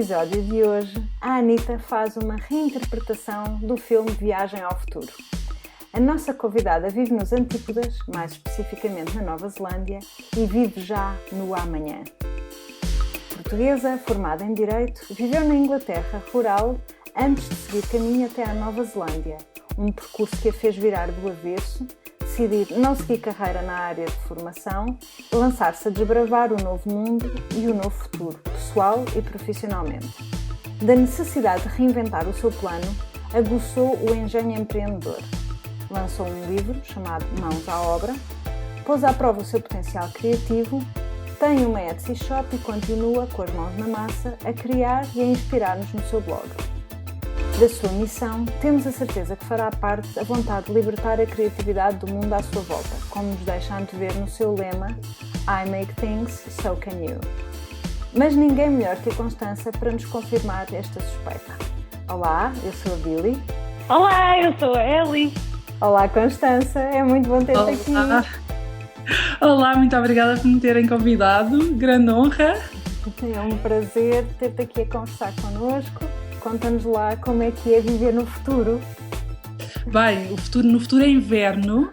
episódio de hoje, a Anitta faz uma reinterpretação do filme Viagem ao Futuro. A nossa convidada vive nos Antípodas, mais especificamente na Nova Zelândia, e vive já no amanhã. Portuguesa, formada em Direito, viveu na Inglaterra rural antes de seguir caminho até à Nova Zelândia, um percurso que a fez virar do avesso, decidir não seguir carreira na área de formação e lançar-se a desbravar o novo mundo e o novo futuro, pessoal e profissionalmente. Da necessidade de reinventar o seu plano, aguçou o engenho empreendedor. Lançou um livro chamado Mãos à Obra, pôs à prova o seu potencial criativo, tem uma Etsy Shop e continua, com as mãos na massa, a criar e a inspirar-nos no seu blog. Da sua missão, temos a certeza que fará parte a vontade de libertar a criatividade do mundo à sua volta, como nos deixa antever no seu lema I make things, so can you. Mas ninguém melhor que a Constança para nos confirmar esta suspeita. Olá, eu sou a Billy. Olá, eu sou a Ellie. Olá, Constança, é muito bom ter-te aqui. Olá, muito obrigada por me terem convidado, grande honra. É um prazer ter-te aqui a conversar connosco. Conta-nos lá como é que é viver no futuro. Bem, no futuro é inverno,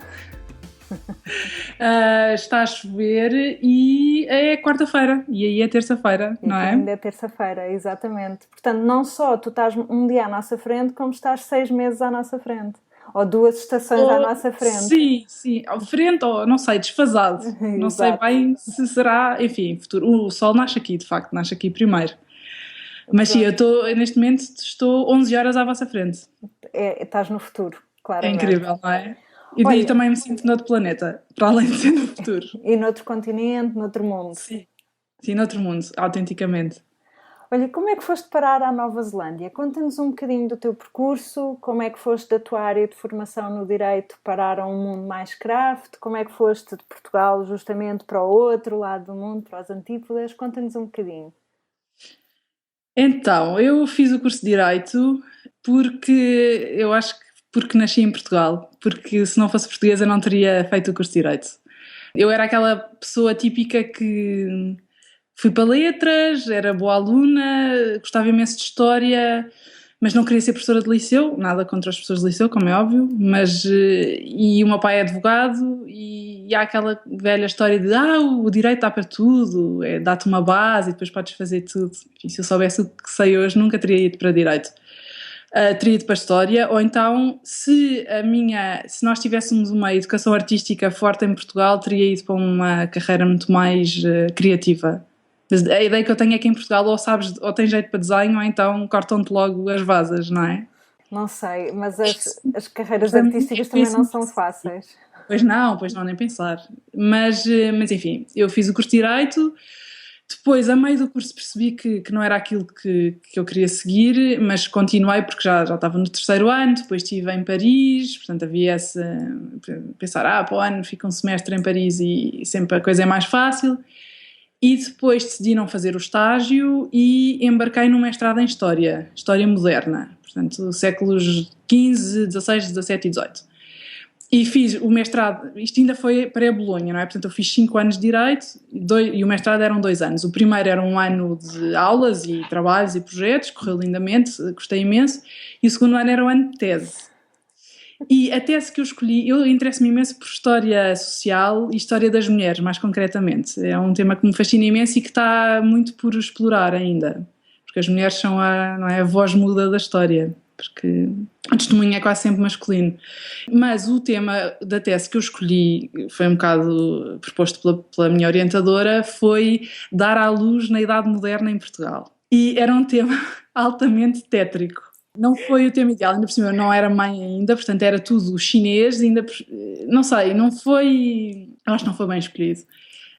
está a chover e é quarta-feira, e aí é terça-feira, não é? Ainda é terça-feira, exatamente. Portanto, não só tu estás um dia à nossa frente, como estás 6 meses à nossa frente. Ou 2 estações à nossa frente. Sim, à frente, ou não sei, desfasado. Não sei bem se será, enfim, futuro. O sol nasce aqui, de facto, nasce aqui primeiro. Mas sim, neste momento estou 11 horas à vossa frente. Estás no futuro, claro. É incrível, não é? E daí também me sinto noutro planeta, para além de ser no futuro. E noutro continente, noutro mundo. Sim, noutro mundo, autenticamente. Olha, como é que foste parar à Nova Zelândia? Conta-nos um bocadinho do teu percurso, como é que foste da tua área de formação no Direito parar a um mundo mais craft, como é que foste de Portugal justamente para o outro lado do mundo, para os Antípodas, conta-nos um bocadinho. Então, eu fiz o curso de Direito porque nasci em Portugal, porque se não fosse portuguesa eu não teria feito o curso de Direito. Eu era aquela pessoa típica que fui para letras, era boa aluna, gostava imenso de história, mas não queria ser professora de liceu, nada contra as pessoas de liceu, como é óbvio, e o meu pai é advogado e há aquela velha história de o direito dá para tudo, dá-te uma base e depois podes fazer tudo. Enfim, se eu soubesse o que sei hoje, nunca teria ido para direito. Teria ido para a história, ou então, se nós tivéssemos uma educação artística forte em Portugal, teria ido para uma carreira muito mais criativa. Mas a ideia que eu tenho é que em Portugal ou tens jeito para desenho ou então cortam-te logo as vasas, não é? Não sei, mas as carreiras artísticas também não são fáceis. Pois não, nem pensar. Mas enfim, eu fiz o curso de Direito, depois a meio do curso percebi que não era aquilo que eu queria seguir, mas continuei porque já estava no 3º ano, depois estive em Paris, portanto havia pensar, para o ano fica um semestre em Paris e sempre a coisa é mais fácil. E depois decidi não fazer o estágio e embarquei num mestrado em História Moderna, portanto, séculos XV, XVI, XVII e XVIII. E fiz o mestrado, isto ainda foi pré-Bolonha, não é? Portanto, eu fiz 5 anos de Direito e o mestrado eram 2 anos. O primeiro era um ano de aulas e trabalhos e projetos, correu lindamente, gostei imenso, e o segundo ano era um ano de tese. E a tese que eu escolhi, eu interesso-me imenso por história social e história das mulheres, mais concretamente. É um tema que me fascina imenso e que está muito por explorar ainda. Porque as mulheres são a voz muda da história, porque o testemunho é quase sempre masculino. Mas o tema da tese que eu escolhi, foi um bocado proposto pela minha orientadora, foi dar à luz na Idade Moderna em Portugal. E era um tema altamente tétrico. Não foi o tema ideal, ainda por cima eu não era mãe ainda, portanto era tudo chinês, ainda, não sei, acho que não foi bem escolhido.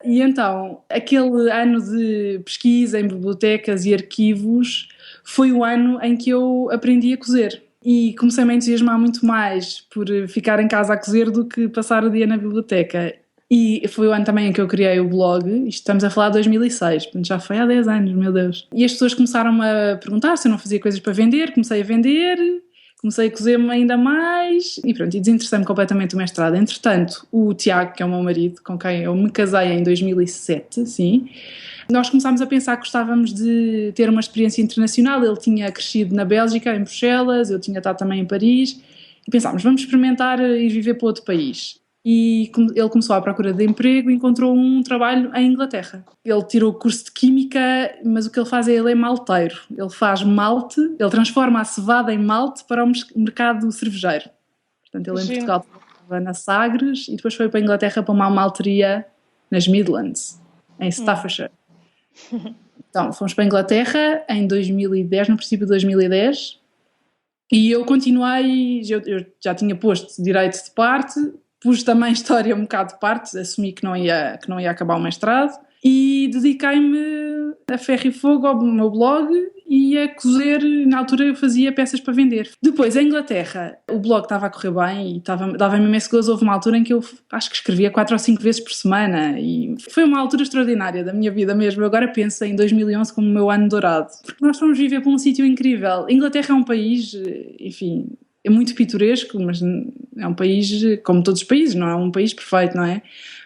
E então, aquele ano de pesquisa em bibliotecas e arquivos foi o ano em que eu aprendi a cozer. E comecei-me a entusiasmar muito mais por ficar em casa a cozer do que passar o dia na biblioteca. E foi o ano também em que eu criei o blog, isto estamos a falar de 2006, portanto já foi há 10 anos, meu Deus. E as pessoas começaram-me a perguntar se eu não fazia coisas para vender, comecei a vender, comecei a cozer-me ainda mais e pronto, e desinteressei-me completamente o mestrado. Entretanto, o Tiago, que é o meu marido, com quem eu me casei em 2007, sim, nós começámos a pensar que gostávamos de ter uma experiência internacional. Ele tinha crescido na Bélgica, em Bruxelas, eu tinha estado também em Paris, e pensámos, vamos experimentar ir viver para outro país. E ele começou à procura de emprego e encontrou um trabalho em Inglaterra. Ele tirou o curso de Química, mas o que ele faz ele é malteiro. Ele faz malte, ele transforma a cevada em malte para o mercado cervejeiro. Portanto, ele em Portugal estava na Sagres e depois foi para a Inglaterra para uma malteria nas Midlands, em Staffordshire. Então, fomos para a Inglaterra em 2010, no princípio de 2010, e eu continuei, eu já tinha posto direito de parte, pus também história um bocado de parte, assumi que não ia acabar o mestrado e dediquei-me a ferro e fogo ao meu blog e a cozer. Na altura eu fazia peças para vender. Depois, em Inglaterra, o blog estava a correr bem e dava-me imenso gozo. Houve uma altura em que eu acho que escrevia 4 ou 5 vezes por semana e foi uma altura extraordinária da minha vida mesmo. Eu agora penso em 2011 como o meu ano dourado, porque nós fomos viver para um sítio incrível. A Inglaterra é um país, enfim, é muito pitoresco, mas é um país como todos os países, não é um país perfeito, não é?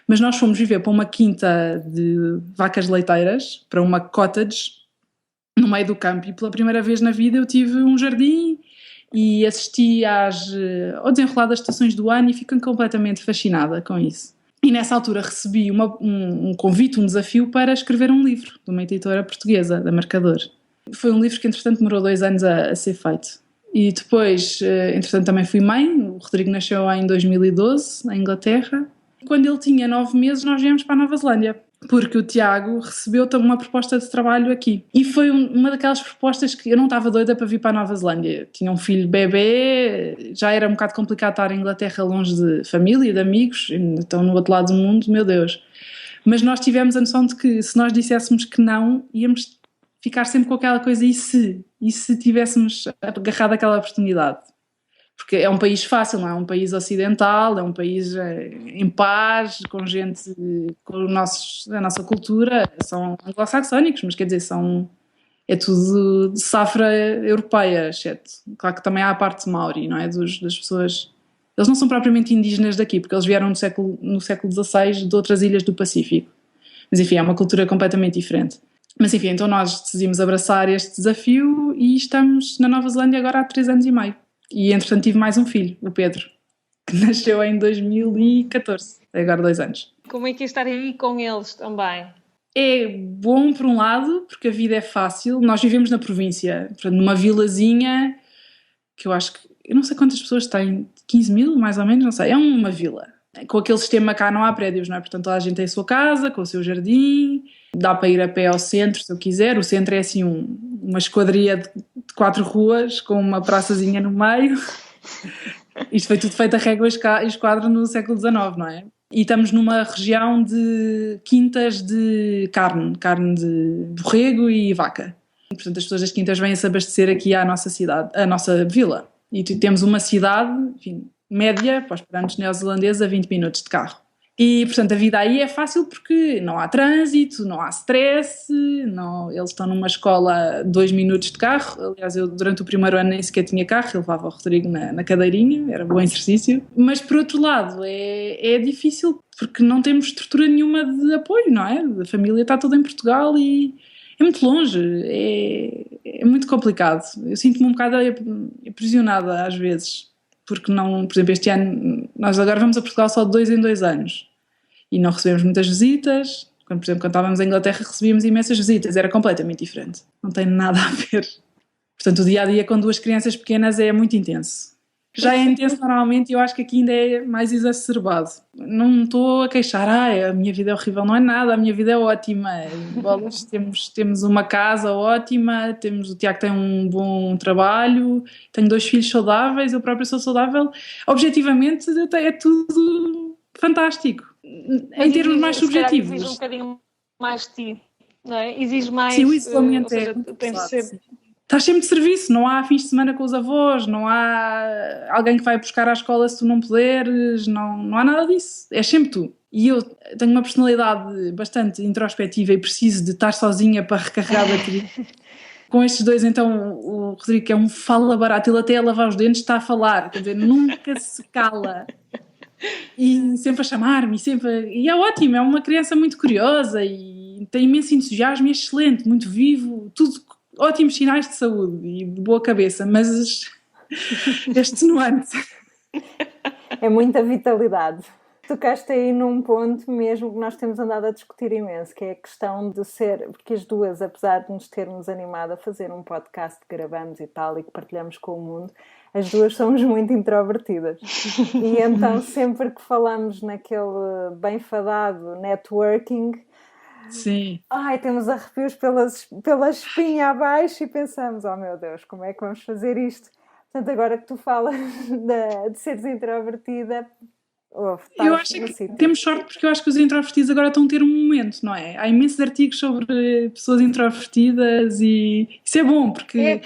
Mas nós fomos viver para uma quinta de vacas leiteiras, para uma cottage, no meio do campo, e pela primeira vez na vida eu tive um jardim e assisti ao desenrolar das estações do ano e fiquei completamente fascinada com isso. E nessa altura recebi um convite, um desafio para escrever um livro de uma editora portuguesa, da Mercador. Foi um livro que entretanto demorou 2 anos a ser feito. E depois, entretanto, também fui mãe. O Rodrigo nasceu em 2012, em Inglaterra. Quando ele tinha 9 meses, nós viemos para a Nova Zelândia, porque o Tiago recebeu uma proposta de trabalho aqui. E foi uma daquelas propostas que eu não estava doida para vir para a Nova Zelândia. Tinha um filho bebê, já era um bocado complicado estar em Inglaterra longe de família, de amigos, então no outro lado do mundo, meu Deus. Mas nós tivemos a noção de que se nós disséssemos que não, íamos ficar sempre com aquela coisa, e se tivéssemos agarrado aquela oportunidade? Porque é um país fácil, não é um país ocidental, é um país em paz, com gente com a nossa cultura, são anglo-saxónicos, mas quer dizer, é tudo de safra europeia, exceto. Claro que também há a parte maori, não é? Das pessoas. Eles não são propriamente indígenas daqui, porque eles vieram no século XVI de outras ilhas do Pacífico. Mas enfim, é uma cultura completamente diferente. Mas enfim, então nós decidimos abraçar este desafio e estamos na Nova Zelândia agora há 3 anos e meio. E entretanto tive mais um filho, o Pedro, que nasceu em 2014, agora 2 anos. Como é que é estar aí com eles também? É bom por um lado, porque a vida é fácil. Nós vivemos na província, portanto, numa vilazinha que eu acho que, eu não sei quantas pessoas têm, 15 mil mais ou menos, não sei, é uma vila. Com aquele sistema cá não há prédios, não é? Portanto toda a gente tem a sua casa, com o seu jardim, dá para ir a pé ao centro se eu quiser. O centro é assim uma esquadria de 4 ruas com uma praçazinha no meio. Isto foi tudo feito a régua e esquadro no século XIX, não é? E estamos numa região de quintas de carne de borrego e vaca. Portanto as pessoas das quintas vêm-se abastecer aqui à nossa cidade, à nossa vila. E temos uma cidade, enfim, média para os parâmetros neozelandeses a 20 minutos de carro. E, portanto, a vida aí é fácil porque não há trânsito, não há stress, eles estão numa escola a 2 minutos de carro. Aliás, eu durante o primeiro ano nem sequer tinha carro, eu levava o Rodrigo na cadeirinha, era bom exercício. Mas, por outro lado, é difícil porque não temos estrutura nenhuma de apoio, não é? A família está toda em Portugal e é muito longe, é muito complicado. Eu sinto-me um bocado aprisionada às vezes. Porque não, por exemplo, este ano nós agora vamos a Portugal só de 2 em 2 anos e não recebemos muitas visitas. Por exemplo, quando estávamos em Inglaterra recebíamos imensas visitas, era completamente diferente, não tem nada a ver. Portanto, o dia-a-dia com 2 crianças pequenas é muito intenso. Já é intenso normalmente e eu acho que aqui ainda é mais exacerbado. Não estou a queixar, a minha vida é horrível, não é nada, a minha vida é ótima. Temos uma casa ótima, o Tiago tem um bom trabalho, tenho 2 filhos saudáveis, eu própria sou saudável. Objetivamente é tudo fantástico. Em termos mais subjetivos. Exige um bocadinho mais de ti, não é? Exige mais... Sim, o isolamento tem de ser... Estás sempre de serviço, não há fins de semana com os avós, não há alguém que vai buscar à escola se tu não puderes, não há nada disso, é sempre tu. E eu tenho uma personalidade bastante introspectiva e preciso de estar sozinha para recarregar a bateria. Com estes dois, então, o Rodrigo, que é um fala barato, ele até a lavar os dentes está a falar, quer dizer, nunca se cala. E sempre a chamar-me, e é ótimo, é uma criança muito curiosa e tem imenso entusiasmo e é excelente, muito vivo, tudo ótimos sinais de saúde e de boa cabeça, mas este nuance. É muita vitalidade. Tocaste aí num ponto mesmo que nós temos andado a discutir imenso, que é a questão de ser, porque as duas, apesar de nos termos animado a fazer um podcast que gravamos e tal e que partilhamos com o mundo, as duas somos muito introvertidas. E então sempre que falamos naquele bem fadado networking, sim, temos arrepios pela espinha abaixo e pensamos, oh meu Deus, como é que vamos fazer isto? Portanto, agora que tu falas de seres introvertida... eu acho que temos sorte porque eu acho que os introvertidos agora estão a ter um momento, não é? Há imensos artigos sobre pessoas introvertidas e isso é bom porque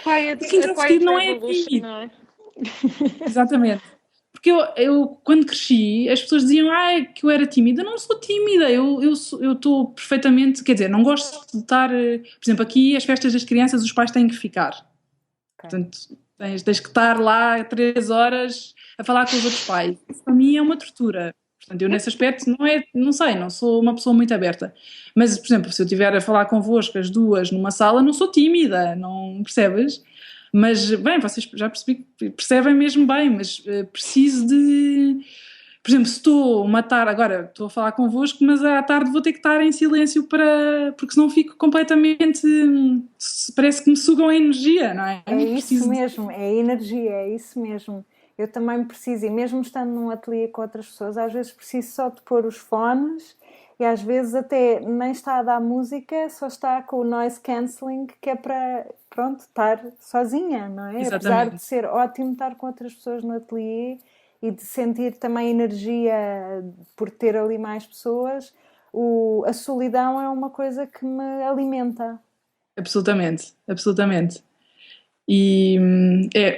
introvertido não é tímido. Não é? Exatamente. Porque eu quando cresci as pessoas diziam que eu era tímida. Eu não sou tímida, eu estou perfeitamente, quer dizer, não gosto de estar, por exemplo, aqui as festas das crianças os pais têm que ficar. Okay. Portanto, tens que estar lá 3 horas a falar com os outros pais. Isso para mim é uma tortura. Portanto, eu nesse aspecto não sou uma pessoa muito aberta. Mas, por exemplo, se eu estiver a falar convosco as duas numa sala, não sou tímida, não percebes? Mas, bem, vocês já percebem mesmo bem, mas preciso de... Por exemplo, se estou uma tarde, agora estou a falar convosco, mas à tarde vou ter que estar em silêncio porque senão fico completamente... Parece que me sugam a energia, não é? É isso mesmo, é a energia, é isso mesmo. Eu também preciso, e mesmo estando num ateliê com outras pessoas, às vezes preciso só de pôr os fones e às vezes até nem está a dar música, só está com o noise cancelling, que é para, pronto, estar sozinha, não é? Exatamente. Apesar de ser ótimo estar com outras pessoas no ateliê e de sentir também energia por ter ali mais pessoas, a solidão é uma coisa que me alimenta. Absolutamente, absolutamente.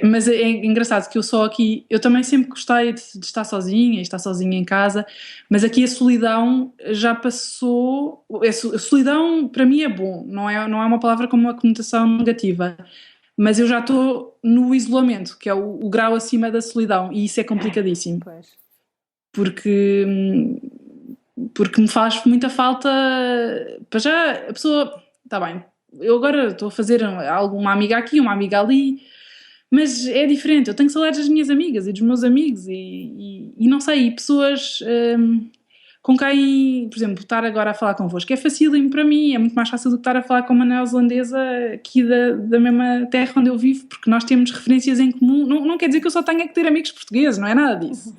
Mas é engraçado que eu também sempre gostei de estar sozinha e estar sozinha em casa, mas aqui a solidão já passou. A solidão para mim é bom, não é uma palavra com uma conotação negativa, mas eu já estou no isolamento, que é o grau acima da solidão, e isso é complicadíssimo. Pois. Porque me faz muita falta. Para já a pessoa está bem. Eu agora estou a fazer uma amiga aqui, uma amiga ali, mas é diferente. Eu tenho saudades das minhas amigas e dos meus amigos e não sei, pessoas com quem, por exemplo, estar agora a falar convosco é facílimo para mim, é muito mais fácil do que estar a falar com uma neozelandesa aqui da mesma terra onde eu vivo, porque nós temos referências em comum. Não quer dizer que eu só tenha que ter amigos portugueses, não é nada disso.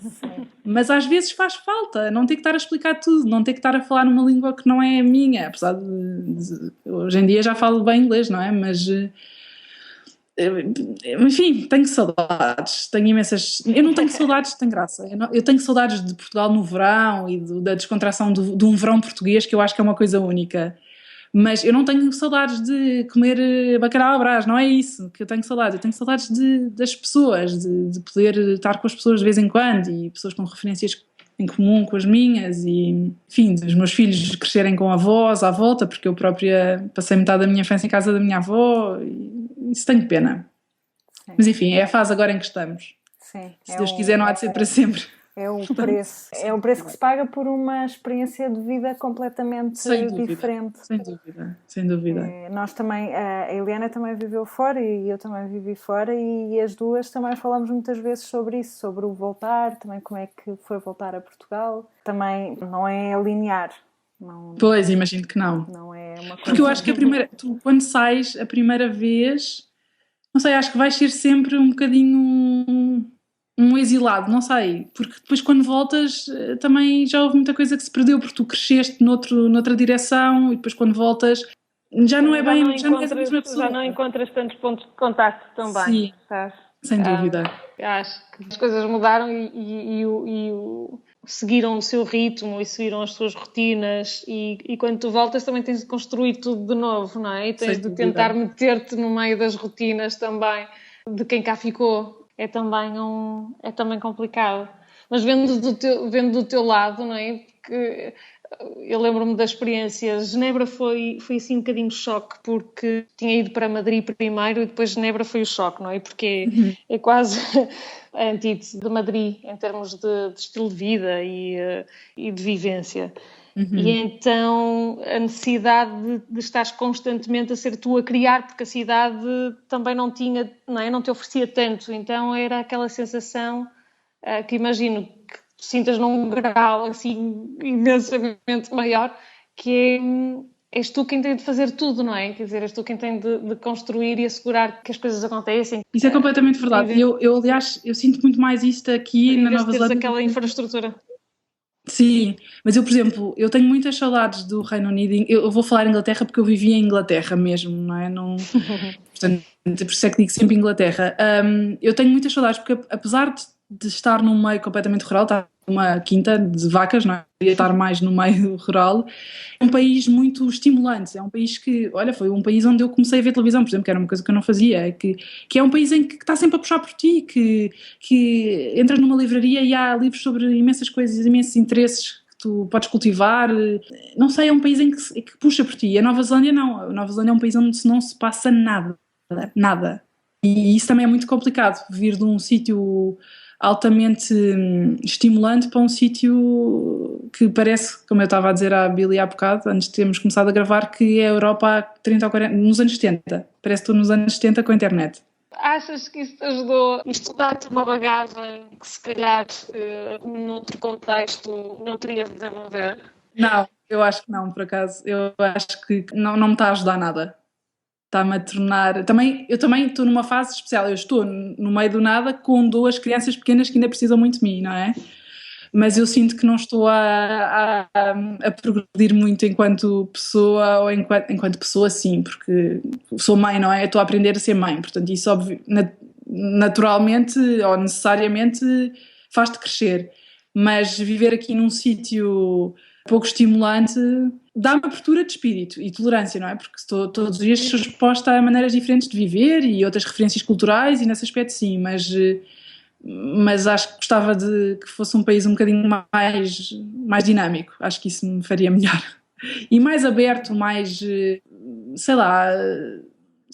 Mas às vezes faz falta não ter que estar a explicar tudo, não ter que estar a falar numa língua que não é a minha, apesar de hoje em dia já falo bem inglês, não é? Mas enfim, tenho saudades, tenho imensas. Eu não tenho saudades, tem graça. Eu tenho saudades de Portugal no verão e da descontração de um verão português, que eu acho que é uma coisa única. Mas eu não tenho saudades de comer bacalhau à Brás, não é isso que eu tenho saudades. Eu tenho saudades das pessoas, de poder estar com as pessoas de vez em quando e pessoas com referências em comum com as minhas e, enfim, dos meus filhos crescerem com avós à volta, porque eu própria passei metade da minha infância em casa da minha avó e isso tenho pena. Sim. Mas enfim, é a fase agora em que estamos. Sim, se Deus quiser não há de ser para sempre. É um preço, é um preço que se paga por uma experiência de vida completamente diferente. Sem dúvida. Nós também, a Eliana também viveu fora e eu também vivi fora e as duas também falamos muitas vezes sobre isso, sobre o voltar, também como é que foi voltar a Portugal. Também não é linear. Pois, imagino que não. Não é uma coisa... Porque eu acho que tu quando sais a primeira vez, não sei, acho que vais ser sempre um bocadinho... um exilado, não sei, porque depois quando voltas também já houve muita coisa que se perdeu, porque tu cresceste noutra direção e depois quando voltas já não é bem, já não és a mesma pessoa. Já não encontras tantos pontos de contacto também. Sim, estás? Sem dúvida. Acho que as coisas mudaram e seguiram o seu ritmo e seguiram as suas rotinas e quando tu voltas também tens de construir tudo de novo, não é? E tens de tentar meter-te no meio das rotinas também de quem cá ficou. É também complicado. Mas vendo do teu lado, não é? Porque Eu lembro-me da experiência. Genebra foi assim um bocadinho choque, porque tinha ido para Madrid primeiro e depois Genebra foi o choque, não é? Porque é quase a antítese de Madrid em termos de estilo de vida e de vivência. E então a necessidade de estares constantemente a ser tu a criar, porque a cidade também não tinha, não é? Não te oferecia tanto, então era aquela sensação que imagino que sintas num grau assim imensamente maior, que és tu quem tem de fazer tudo, não é? Quer dizer, és tu quem tem de construir e assegurar que as coisas acontecem. Isso é completamente verdade. Aliás, eu sinto muito mais isto aqui na Nova Zelândia. Aquela infraestrutura. Sim, mas eu, por exemplo, eu tenho muitas saudades do Reino Unido. Eu vou falar Inglaterra porque eu vivi em Inglaterra mesmo, não é? Não, portanto, por isso é que digo sempre Inglaterra. Eu tenho muitas saudades porque, apesar de estar num meio completamente rural, está numa quinta de vacas, não é? Podia estar mais no meio rural. É um país muito estimulante, é um país que, olha, foi um país onde eu comecei a ver televisão, por exemplo, que era uma coisa que eu não fazia, que é um país em que está sempre a puxar por ti, que entras numa livraria e há livros sobre imensas coisas, imensos interesses que tu podes cultivar, não sei, é um país em que puxa por ti. A Nova Zelândia não, a Nova Zelândia é um país onde não se passa nada. E isso também é muito complicado, vir de um sítio altamente estimulante para um sítio que parece, como eu estava a dizer à Billy há bocado, antes de termos começado a gravar, que é a Europa há 30 ou 40, nos anos 70. Parece que estou nos anos 70 com a internet. Achas que isso te ajudou? Isto dá-te uma bagagem que se calhar noutro contexto não terias de desenvolver? Não, eu acho que não, por acaso. Eu acho que não me está a ajudar nada. Está-me a tornar... Eu também estou numa fase especial. Eu estou no meio do nada com 2 crianças pequenas que ainda precisam muito de mim, não é? Mas eu sinto que não estou a progredir muito enquanto pessoa, ou enquanto pessoa sim, porque sou mãe, não é? Estou a aprender a ser mãe, portanto isso naturalmente ou necessariamente faz-te crescer. Mas viver aqui num sítio pouco estimulante dá-me abertura de espírito e tolerância, não é? Porque estou todos os dias exposta a maneiras diferentes de viver e outras referências culturais e nesse aspecto sim, mas acho que gostava de que fosse um país um bocadinho mais dinâmico. Acho que isso me faria melhor. E mais aberto, mais, sei lá,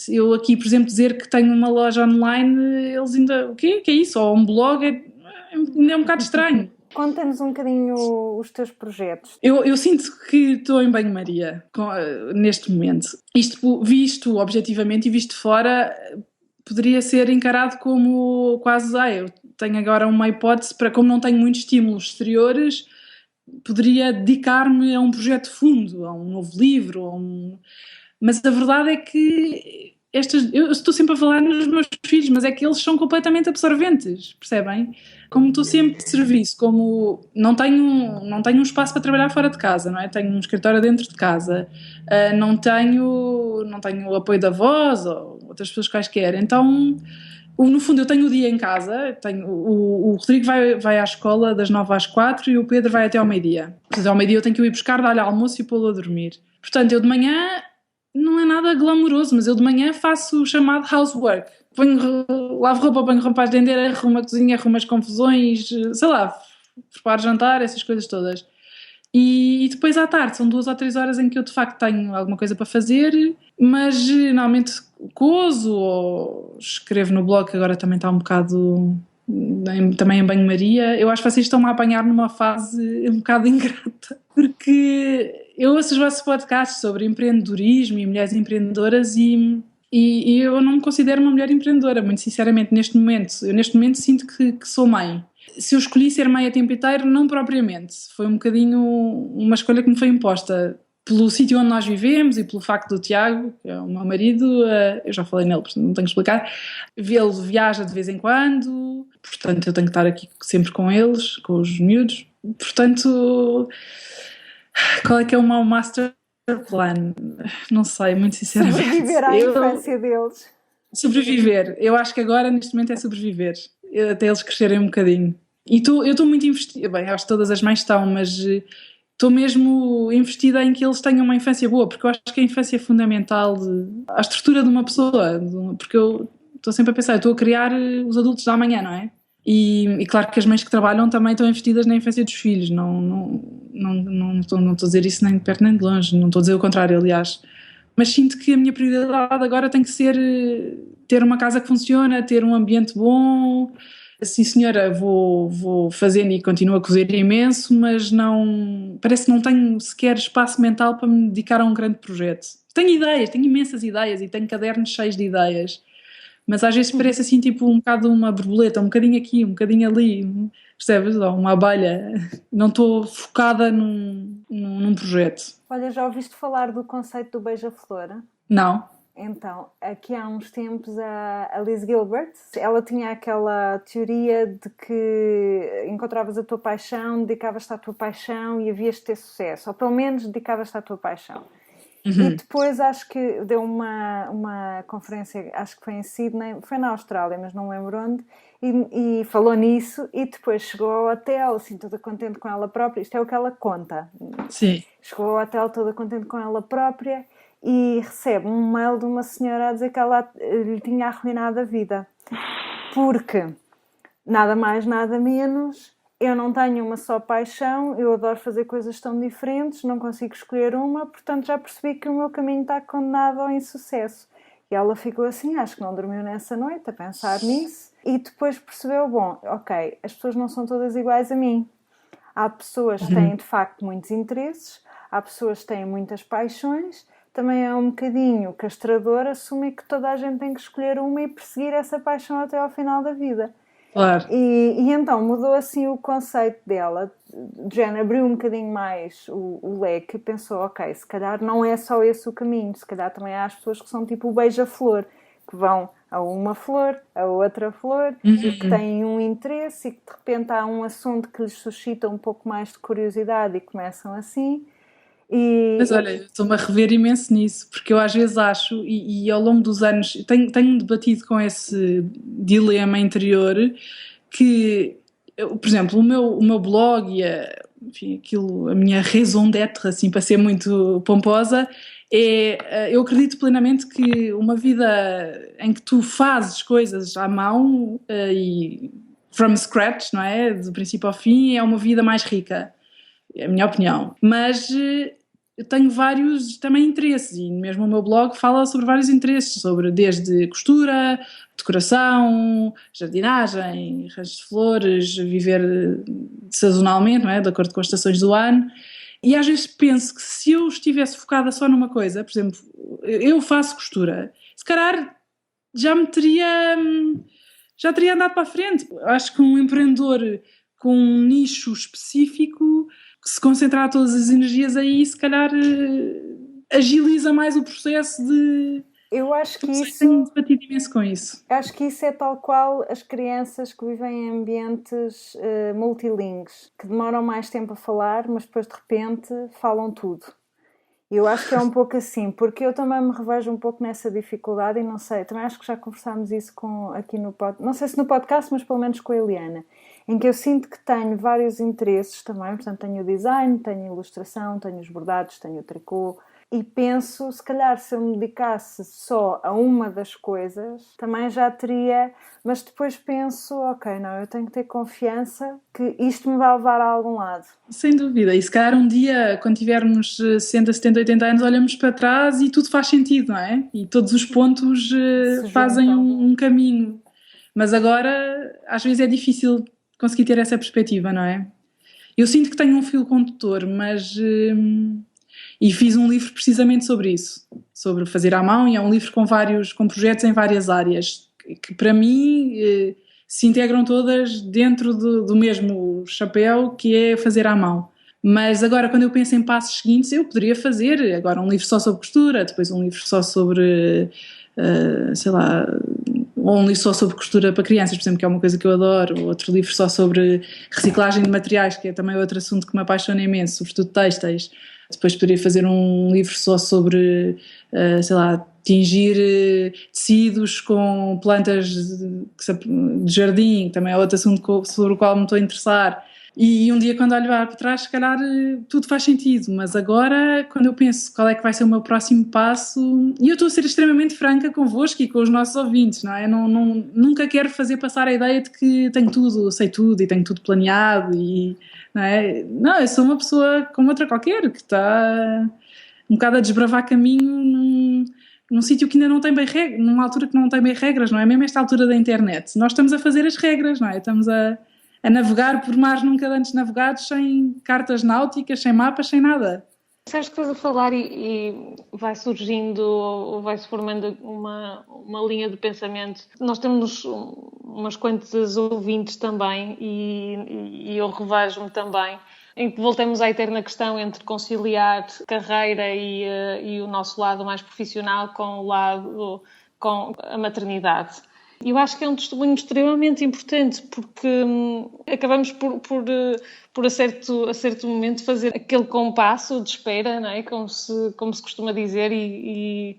eu aqui, por exemplo, dizer que tenho uma loja online, eles ainda, o quê? Que é isso? Ou um blog, ainda é um bocado estranho. Conta-nos um bocadinho os teus projetos. Eu sinto que estou em banho-maria neste momento. Isto visto objetivamente e visto fora poderia ser encarado como quase, eu tenho agora uma hipótese para, como não tenho muitos estímulos exteriores, poderia dedicar-me a um projeto fundo, a um novo livro, mas a verdade é que eu estou sempre a falar nos meus filhos, mas é que eles são completamente absorventes, percebem? Como estou sempre de serviço, como não tenho um espaço para trabalhar fora de casa, não é? Tenho um escritório dentro de casa, não tenho o apoio da voz ou outras pessoas quaisquer, então no fundo eu tenho o dia em casa, o Rodrigo vai à escola das 9 às 4 e o Pedro vai até ao meio-dia. Portanto, ao meio-dia eu tenho que o ir buscar, dar-lhe almoço e pô-lo a dormir. Portanto, eu de manhã não é nada glamouroso, mas eu de manhã faço o chamado housework. Lavo roupa, ponho roupa a estender, arrumo a cozinha, arrumo as confusões, sei lá, preparo jantar, essas coisas todas. E depois à tarde, são 2 ou 3 horas em que eu de facto tenho alguma coisa para fazer, mas normalmente cozo ou escrevo no blog, que agora também está um bocado também em banho-maria. Eu acho que vocês estão-me a apanhar numa fase um bocado ingrata, porque eu ouço os vossos podcasts sobre empreendedorismo e mulheres empreendedoras e eu não me considero uma mulher empreendedora, muito sinceramente, neste momento. Eu neste momento sinto que sou mãe. Se eu escolhi ser mãe a tempo inteiro, não propriamente. Foi um bocadinho uma escolha que me foi imposta pelo sítio onde nós vivemos e pelo facto do Tiago, que é o meu marido, eu já falei nele, portanto não tenho que explicar, ele viaja de vez em quando, portanto eu tenho que estar aqui sempre com eles, com os miúdos. Portanto, qual é que é o meu master plan? Não sei, muito sinceramente. Sobreviver à infância deles. Sobreviver. Eu acho que agora, neste momento, é sobreviver. Até eles crescerem um bocadinho. E eu estou muito investida, bem, acho que todas as mães estão, mas estou mesmo investida em que eles tenham uma infância boa, porque eu acho que a infância é fundamental à estrutura de uma pessoa, porque eu estou sempre a pensar, eu estou a criar os adultos da amanhã, não é? E claro que as mães que trabalham também estão investidas na infância dos filhos, não estou a dizer isso nem de perto nem de longe, não estou a dizer o contrário, aliás. Mas sinto que a minha prioridade agora tem que ser ter uma casa que funciona, ter um ambiente bom. Sim senhora, vou fazendo e continuo a cozer imenso, mas parece que não tenho sequer espaço mental para me dedicar a um grande projeto. Tenho ideias, tenho imensas ideias e tenho cadernos cheios de ideias, mas às vezes parece assim tipo um bocado uma borboleta, um bocadinho aqui, um bocadinho ali, percebes? Uma abelha. Não estou focada num projeto. Olha, já ouviste falar do conceito do beija-flor? Não. Então, aqui há uns tempos a Liz Gilbert, ela tinha aquela teoria de que encontravas a tua paixão, dedicavas-te à tua paixão e havias de ter sucesso, ou pelo menos dedicavas-te à tua paixão. Uhum. E depois acho que deu uma conferência, acho que foi em Sydney, foi na Austrália, mas não lembro onde, e falou nisso e depois chegou ao hotel, assim, toda contente com ela própria. Isto é o que ela conta. Sim. Chegou ao hotel toda contente com ela própria e recebe um mail de uma senhora a dizer que ela lhe tinha arruinado a vida. Porque, nada mais, nada menos, eu não tenho uma só paixão, eu adoro fazer coisas tão diferentes, não consigo escolher uma, portanto já percebi que o meu caminho está condenado ao insucesso. E ela ficou assim, acho que não dormiu nessa noite a pensar nisso, e depois percebeu, bom, ok, as pessoas não são todas iguais a mim. Há pessoas que têm de facto muitos interesses, há pessoas que têm muitas paixões, também é um bocadinho castrador assumir que toda a gente tem que escolher uma e perseguir essa paixão até ao final da vida. Claro. E então mudou assim o conceito dela, Jen abriu um bocadinho mais o leque e pensou, ok, se calhar não é só esse o caminho, se calhar também há as pessoas que são tipo o beija-flor, que vão a uma flor, a outra flor, e que têm um interesse e que de repente há um assunto que lhes suscita um pouco mais de curiosidade e começam assim. Mas olha, estou-me a rever imenso nisso, porque eu às vezes acho, e ao longo dos anos tenho debatido com esse dilema interior, que, por exemplo, o meu blog e a minha raison d'être, assim, para ser muito pomposa, eu acredito plenamente que uma vida em que tu fazes coisas à mão e from scratch, não é? Do princípio ao fim, é uma vida mais rica, é a minha opinião. Mas eu tenho vários também interesses e mesmo o meu blog fala sobre vários interesses, desde costura, decoração, jardinagem, arranjo de flores, viver sazonalmente, não é? De acordo com as estações do ano. E às vezes penso que se eu estivesse focada só numa coisa, por exemplo, eu faço costura, se calhar já teria andado para a frente. Acho que um empreendedor com um nicho específico, que se concentrar todas as energias aí, se calhar agiliza mais o processo de... Eu acho que isso... Tenho debatido imenso com isso. Acho que isso é tal qual as crianças que vivem em ambientes multilingues, que demoram mais tempo a falar, mas depois de repente falam tudo. Eu acho que é um pouco assim, porque eu também me revejo um pouco nessa dificuldade e não sei, também acho que já conversámos isso aqui no podcast, não sei se no podcast, mas pelo menos com a Eliana, em que eu sinto que tenho vários interesses também, portanto tenho o design, tenho a ilustração, tenho os bordados, tenho o tricô, e penso, se calhar se eu me dedicasse só a uma das coisas, também já teria, mas depois penso, ok, não, eu tenho que ter confiança que isto me vai levar a algum lado. Sem dúvida, e se calhar um dia, quando tivermos 60, 70, 80 anos, olhamos para trás e tudo faz sentido, não é? E todos os pontos fazem um caminho. Mas agora, às vezes é difícil conseguir ter essa perspectiva, não é? Eu sinto que tenho um fio condutor, mas... E fiz um livro precisamente sobre isso, sobre fazer à mão, e é um livro com projetos em várias áreas, que para mim se integram todas dentro do mesmo chapéu, que é fazer à mão. Mas agora, quando eu penso em passos seguintes, eu poderia fazer agora um livro só sobre costura, depois um livro só sobre, ou um livro só sobre costura para crianças, por exemplo, que é uma coisa que eu adoro, outro livro só sobre reciclagem de materiais, que é também outro assunto que me apaixona imenso, sobretudo têxteis. Depois poderia fazer um livro só sobre, tingir tecidos com plantas de jardim, que também é outro assunto sobre o qual me estou a interessar. E um dia, quando olho para trás, se calhar tudo faz sentido, mas agora, quando eu penso qual é que vai ser o meu próximo passo, e eu estou a ser extremamente franca convosco e com os nossos ouvintes, não é? Nunca quero fazer passar a ideia de que tenho tudo, sei tudo e tenho tudo planeado, e, não é? Não, eu sou uma pessoa como outra qualquer, que está um bocado a desbravar caminho num sítio que ainda não tem bem regras, numa altura que não tem bem regras, não é? Mesmo esta altura da internet. Nós estamos a fazer as regras, não é? Estamos a navegar por mares nunca antes navegados, sem cartas náuticas, sem mapas, sem nada. Sabes que estás a falar e vai surgindo, ou vai-se formando uma linha de pensamento. Nós temos umas quantas ouvintes também e eu revejo-me também, em que voltamos à eterna questão entre conciliar carreira e o nosso lado mais profissional com a maternidade. Eu acho que é um testemunho extremamente importante, porque acabamos por a certo momento fazer aquele compasso de espera, não é? Como se costuma dizer, e,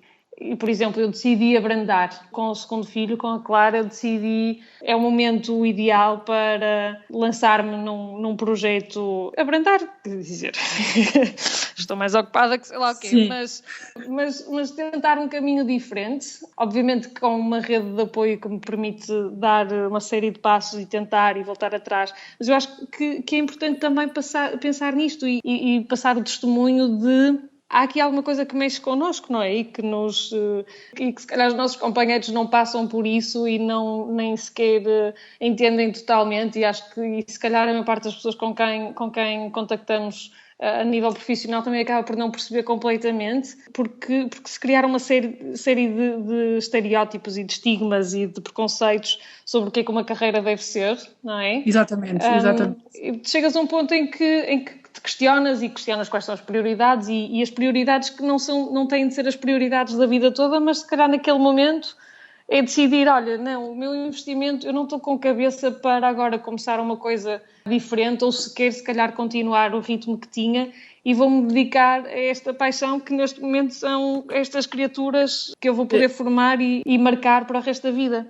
por exemplo, eu decidi abrandar com o segundo filho, com a Clara, eu decidi, é o momento ideal para lançar-me num projeto, abrandar, quer dizer, estou mais ocupada que sei lá o quê, mas tentar um caminho diferente, obviamente com uma rede de apoio que me permite dar uma série de passos e tentar e voltar atrás, mas eu acho que é importante também pensar nisto e passar o testemunho de há aqui alguma coisa que mexe connosco, não é? E que se calhar os nossos companheiros não passam por isso e nem sequer entendem totalmente, e acho que se calhar a maior parte das pessoas com quem contactamos a nível profissional também acaba por não perceber completamente, porque se criaram uma série de estereótipos e de estigmas e de preconceitos sobre o que é que uma carreira deve ser, não é? Exatamente. Chegas a um ponto em que te questionas quais são as prioridades e as prioridades que não têm de ser as prioridades da vida toda, mas se calhar naquele momento é decidir, olha, não, o meu investimento, eu não estou com cabeça para agora começar uma coisa diferente ou sequer, se calhar, continuar o ritmo que tinha e vou-me dedicar a esta paixão que neste momento são estas criaturas que eu vou poder formar e marcar para o resto da vida.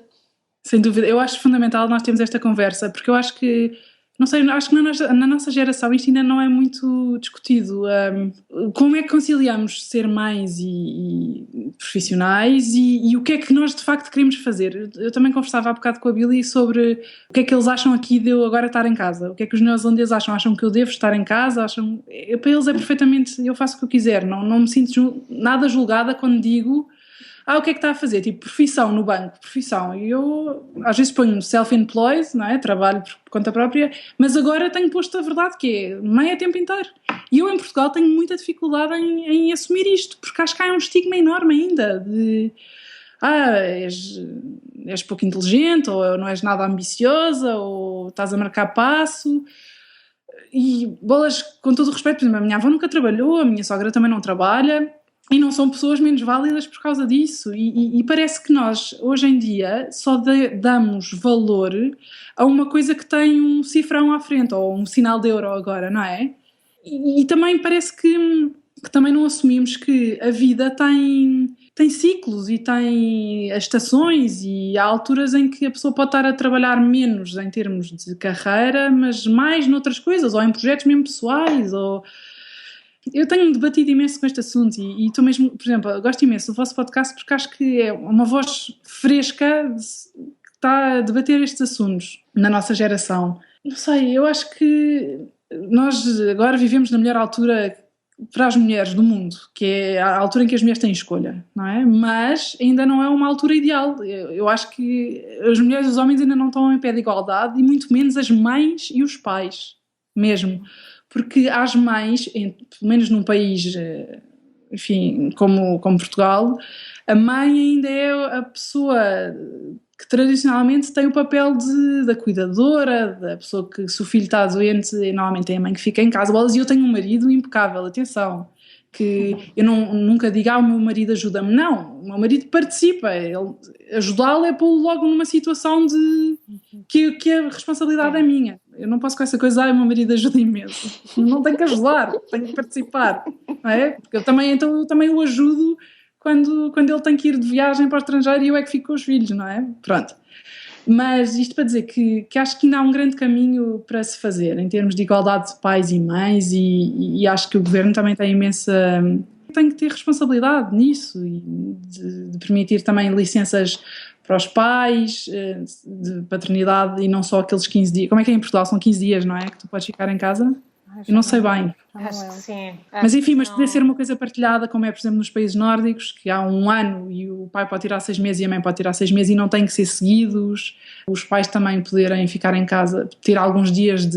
Sem dúvida, eu acho fundamental nós termos esta conversa, porque eu acho que não sei, acho que na nossa geração isto ainda não é muito discutido. Como é que conciliamos ser mães e profissionais e o que é que nós de facto queremos fazer? Eu também conversava há bocado com a Billy sobre o que é que eles acham aqui de eu agora estar em casa. O que é que os neozelandeses acham? Acham que eu devo estar em casa? Para eles é perfeitamente, eu faço o que eu quiser. Não me sinto nada julgada quando digo o que é que está a fazer? Tipo, profissão no banco, profissão. E eu, às vezes, ponho self-employed, não é? Trabalho por conta própria, mas agora tenho posto a verdade, que é meio tempo inteiro. E eu, em Portugal, tenho muita dificuldade em assumir isto, porque acho que há um estigma enorme ainda de és pouco inteligente, ou não és nada ambiciosa, ou estás a marcar passo. E bolas, com todo o respeito, por exemplo, a minha avó nunca trabalhou, a minha sogra também não trabalha, e não são pessoas menos válidas por causa disso. E parece que nós, hoje em dia, só damos valor a uma coisa que tem um cifrão à frente, ou um sinal de euro agora, não é? E também parece que também não assumimos que a vida tem ciclos e tem estações, e há alturas em que a pessoa pode estar a trabalhar menos em termos de carreira, mas mais noutras coisas, ou em projetos mesmo pessoais, ou... Eu tenho debatido imenso com este assunto e estou mesmo, por exemplo, eu gosto imenso do vosso podcast porque acho que é uma voz fresca que está a debater estes assuntos na nossa geração. Não sei, eu acho que nós agora vivemos na melhor altura para as mulheres do mundo, que é a altura em que as mulheres têm escolha, não é? Mas ainda não é uma altura ideal. Eu acho que as mulheres e os homens ainda não estão em pé de igualdade, e muito menos as mães e os pais, mesmo. Porque às mães, pelo menos num país, enfim, como Portugal, a mãe ainda é a pessoa que tradicionalmente tem o papel da cuidadora, da pessoa que, se o filho está doente, normalmente é a mãe que fica em casa. E eu tenho um marido impecável, atenção, que eu nunca digo, o meu marido ajuda-me. Não, o meu marido participa, ajudá-lo é pô-lo logo numa situação que a responsabilidade é minha. Eu não posso com essa coisa, o meu marido ajuda imenso. Não tenho que ajudar, tenho que participar, não é? Porque eu também o ajudo quando ele tem que ir de viagem para o estrangeiro e eu é que fico com os filhos, não é? Pronto. Mas isto para dizer que acho que ainda há um grande caminho para se fazer em termos de igualdade de pais e mães e acho que o governo também tem que ter responsabilidade nisso e de permitir também licenças para os pais de paternidade e não só aqueles 15 dias. Como é que é em Portugal? São 15 dias, não é? Que tu podes ficar em casa? Eu não sei bem. Acho que sim. Mas enfim, mas poder ser uma coisa partilhada, como é, por exemplo, nos países nórdicos, que há um ano e o pai pode tirar 6 meses e a mãe pode tirar 6 meses e não têm que ser seguidos. Os pais também poderem ficar em casa, ter alguns dias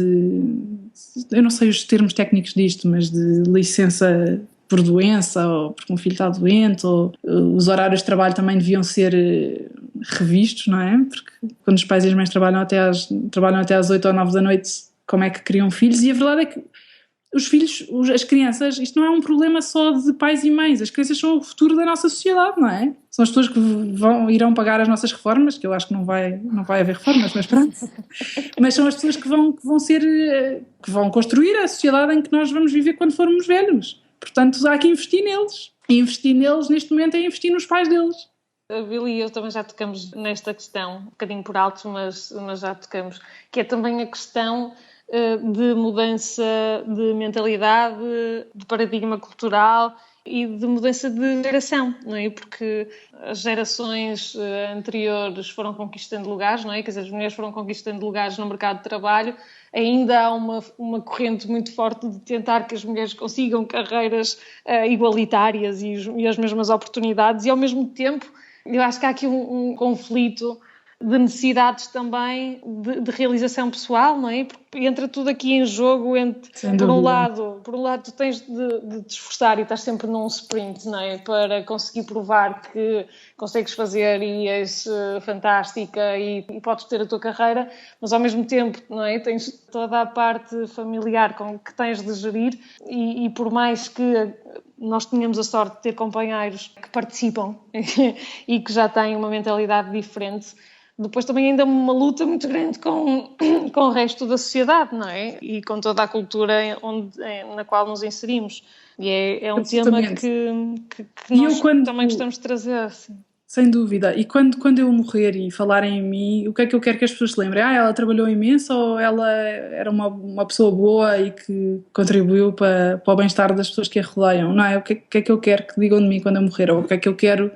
eu não sei os termos técnicos disto, mas de licença por doença ou porque um filho está doente, ou os horários de trabalho também deviam ser revistos, não é? Porque quando os pais e as mães trabalham até às 8 ou 9 da noite, como é que criam filhos? E a verdade é que os filhos, as crianças, isto não é um problema só de pais e mães, as crianças são o futuro da nossa sociedade, não é? São as pessoas que irão pagar as nossas reformas, que eu acho que não vai haver reformas, mas pronto. Mas são as pessoas que vão construir a sociedade em que nós vamos viver quando formos velhos. Portanto, há que investir neles. E investir neles, neste momento, é investir nos pais deles. A Billy e eu também já tocamos nesta questão, um bocadinho por alto, mas já tocamos, que é também a questão de mudança de mentalidade, de paradigma cultural e de mudança de geração, não é? Porque as gerações anteriores foram conquistando lugares, não é? Quer dizer, as mulheres foram conquistando lugares no mercado de trabalho. Ainda há uma corrente muito forte de tentar que as mulheres consigam carreiras igualitárias e as mesmas oportunidades e, ao mesmo tempo, eu acho que há aqui um conflito de necessidades também de realização pessoal, não é? Porque entra tudo aqui em jogo, por um lado tu tens de te esforçar e estás sempre num sprint, não é? Para conseguir provar que consegues fazer e és fantástica e podes ter a tua carreira, mas ao mesmo tempo, não é? Tens toda a parte familiar que tens de gerir e por mais que nós tenhamos a sorte de ter companheiros que participam e que já têm uma mentalidade diferente, depois também ainda uma luta muito grande com o resto da sociedade, não é? E com toda a cultura na qual nos inserimos. E é um tema que nós também gostamos de trazer. Assim. Sem dúvida. E quando eu morrer e falarem em mim, o que é que eu quero que as pessoas se lembrem? Ela trabalhou imenso ou ela era uma pessoa boa e que contribuiu para o bem-estar das pessoas que a rodeiam? Não é? O que é que eu quero que digam de mim quando eu morrer? Ou o que é que eu quero